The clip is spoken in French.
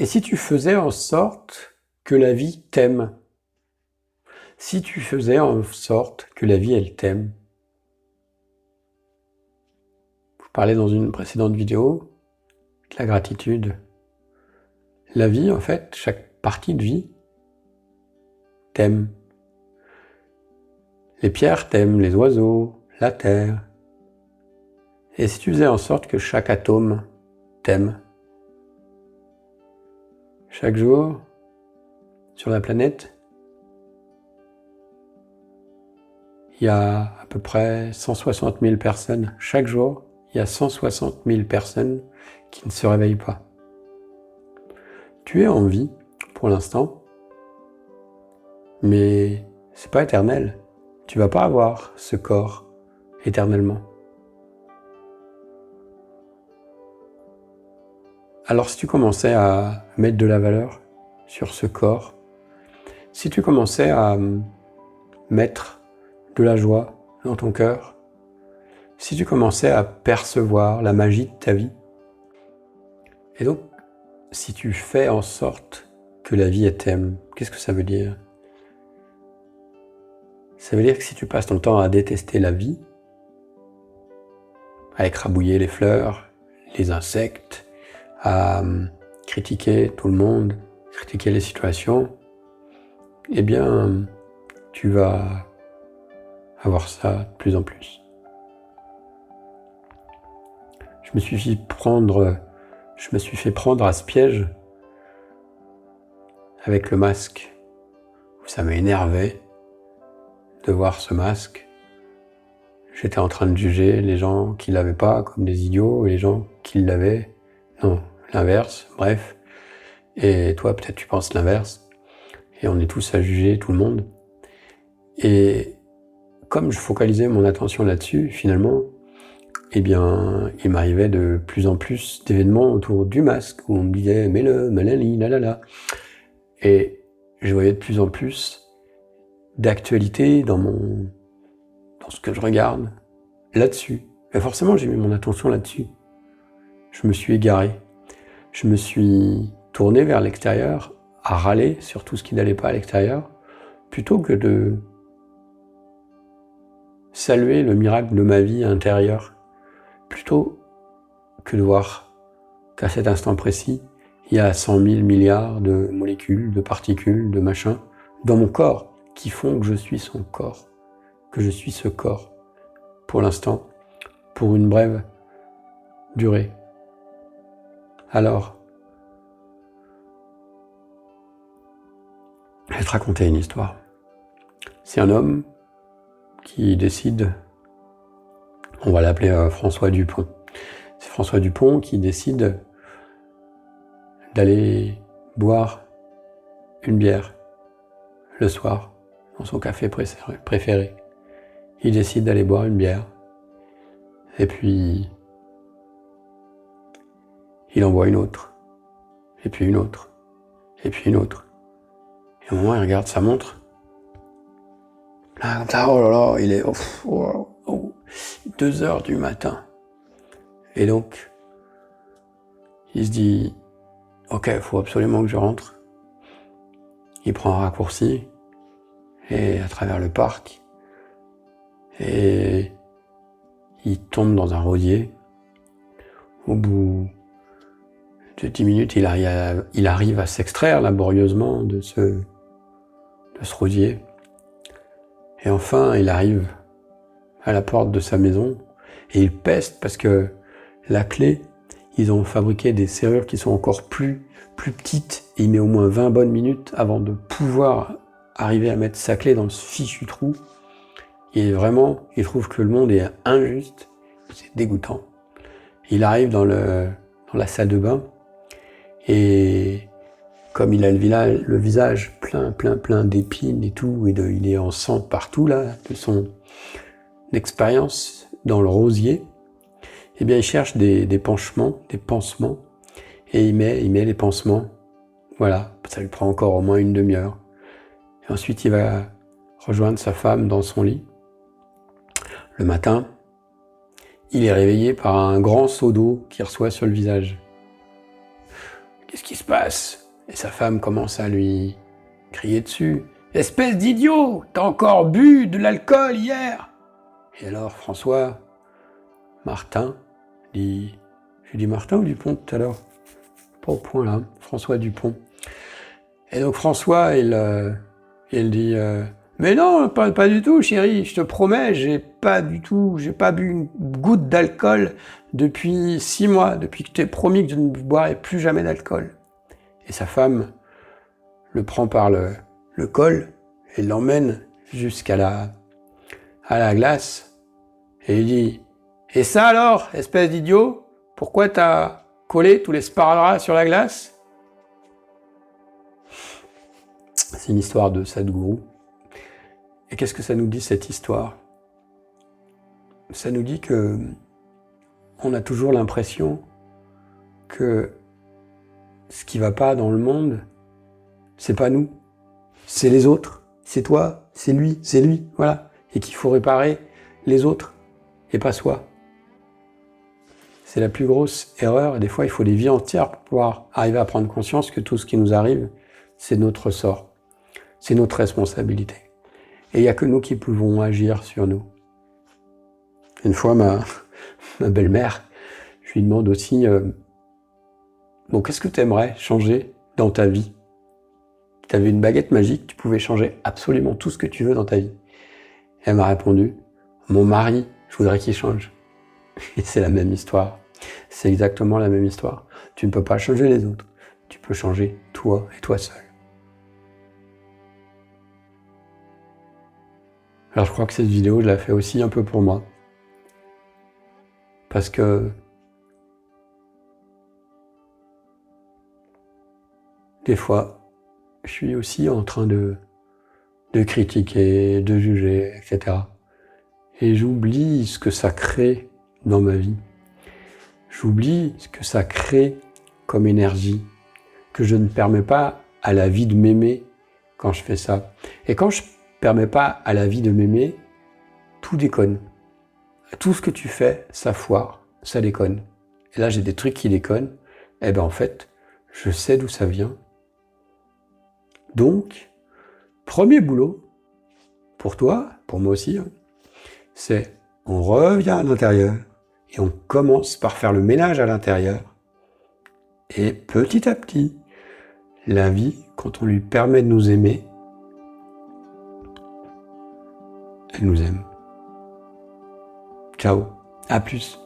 Et si tu faisais en sorte que la vie t'aime? Si tu faisais en sorte que la vie, elle t'aime? Je parlais dans une précédente vidéo de la gratitude. La vie, en fait, chaque partie de vie t'aime. Les pierres t'aiment, les oiseaux, la terre. Et si tu faisais en sorte que chaque atome t'aime? Chaque jour, sur la planète, il y a à peu près 160 000 personnes. Chaque jour, il y a 160 000 personnes qui ne se réveillent pas. Tu es en vie pour l'instant, mais c'est pas éternel. Tu vas pas avoir ce corps éternellement. Alors si tu commençais à mettre de la valeur sur ce corps, si tu commençais à mettre de la joie dans ton cœur, si tu commençais à percevoir la magie de ta vie, et donc si tu fais en sorte que la vie t'aime, qu'est-ce que ça veut dire? Ça veut dire que si tu passes ton temps à détester la vie, à écrabouiller les fleurs, les insectes, à critiquer tout le monde, critiquer les situations, eh bien, tu vas avoir ça de plus en plus. Je me suis fait prendre à ce piège avec le masque. Ça m'a énervé de voir ce masque. J'étais en train de juger les gens qui l'avaient pas comme des idiots et les gens qui l'avaient. Non, l'inverse, bref. Et toi, peut-être tu penses l'inverse. Et on est tous à juger tout le monde. Et comme je focalisais mon attention là-dessus, finalement, eh bien, il m'arrivait de plus en plus d'événements autour du masque où on me disait « mets-le, malali, lalala ». Et je voyais de plus en plus d'actualité dans ce que je regarde, là-dessus. Et forcément, j'ai mis mon attention là-dessus. Je me suis égaré. Je me suis tourné vers l'extérieur, à râler sur tout ce qui n'allait pas à l'extérieur, plutôt que de saluer le miracle de ma vie intérieure, plutôt que de voir qu'à cet instant précis, il y a 100 000 milliards de molécules, de particules, de machins, dans mon corps, qui font que je suis son corps, que je suis ce corps, pour l'instant, pour une brève durée. Alors, je vais te raconter une histoire. C'est un homme qui décide, on va l'appeler François Dupont. C'est François Dupont qui décide d'aller boire une bière le soir dans son café préféré. Il décide d'aller boire une bière et puis il en boit une autre, et puis une autre, et puis une autre. Et à un moment, il regarde sa montre. Là, comme ça, oh là là, il est 2 heures du matin. Et donc, il se dit, ok, il faut absolument que je rentre. Il prend un raccourci, et à travers le parc, et il tombe dans un rosier. Au bout de 10 minutes, il arrive à s'extraire laborieusement de ce rosier. Et enfin, il arrive à la porte de sa maison et il peste parce que la clé, ils ont fabriqué des serrures qui sont encore plus petites et il met au moins 20 bonnes minutes avant de pouvoir arriver à mettre sa clé dans ce fichu trou. Et vraiment, il trouve que le monde est injuste, c'est dégoûtant. Il arrive dans la salle de bain et comme il a le visage plein d'épines et tout, et il est en sang partout là, de son expérience dans le rosier, eh bien il cherche des pansements, et il met les pansements, voilà, ça lui prend encore au moins une demi-heure. Et ensuite il va rejoindre sa femme dans son lit. Le matin, il est réveillé par un grand seau d'eau qu'il reçoit sur le visage. qu'est-ce qui se passe? Et sa femme commence à lui crier dessus. Espèce d'idiot, t'as encore bu de l'alcool hier? Et alors François Martin dit, j'ai dit Martin ou Dupont tout à l'heure? Pas au point là, François Dupont. Et donc François, il dit, mais non, pas du tout, chérie, je te promets, j'ai pas bu une goutte d'alcool depuis 6 mois, depuis que je t'ai promis que je ne boirais plus jamais d'alcool. Et sa femme le prend par le col et l'emmène jusqu'à la glace. Et il dit, et ça alors, espèce d'idiot, pourquoi t'as collé tous les sparadraps sur la glace? C'est une histoire de Sadhguru. Et qu'est-ce que ça nous dit, cette histoire? Ça nous dit que on a toujours l'impression que ce qui va pas dans le monde, c'est pas nous, c'est les autres, c'est toi, c'est lui, voilà. Et qu'il faut réparer les autres et pas soi. C'est la plus grosse erreur. Des fois, il faut des vies entières pour pouvoir arriver à prendre conscience que tout ce qui nous arrive, c'est notre sort. C'est notre responsabilité. Et il n'y a que nous qui pouvons agir sur nous. Une fois, ma belle-mère, je lui demande aussi, bon, qu'est-ce que tu aimerais changer dans ta vie? Tu avais une baguette magique, tu pouvais changer absolument tout ce que tu veux dans ta vie. Et elle m'a répondu, mon mari, je voudrais qu'il change. Et c'est la même histoire. C'est exactement la même histoire. Tu ne peux pas changer les autres. Tu peux changer toi et toi seul. Alors je crois que cette vidéo, je la fais aussi un peu pour moi. Parce que des fois, je suis aussi en train de critiquer, de juger, etc. Et j'oublie ce que ça crée dans ma vie. J'oublie ce que ça crée comme énergie, que je ne permets pas à la vie de m'aimer quand je fais ça. Et quand je permets pas à la vie de m'aimer, tout déconne. Tout ce que tu fais, ça foire, ça déconne. Et là, j'ai des trucs qui déconnent. Eh ben en fait, je sais d'où ça vient. Donc, premier boulot, pour toi, pour moi aussi, c'est on revient à l'intérieur et on commence par faire le ménage à l'intérieur. Et petit à petit, la vie, quand on lui permet de nous aimer, elle nous aime. Ciao, à plus.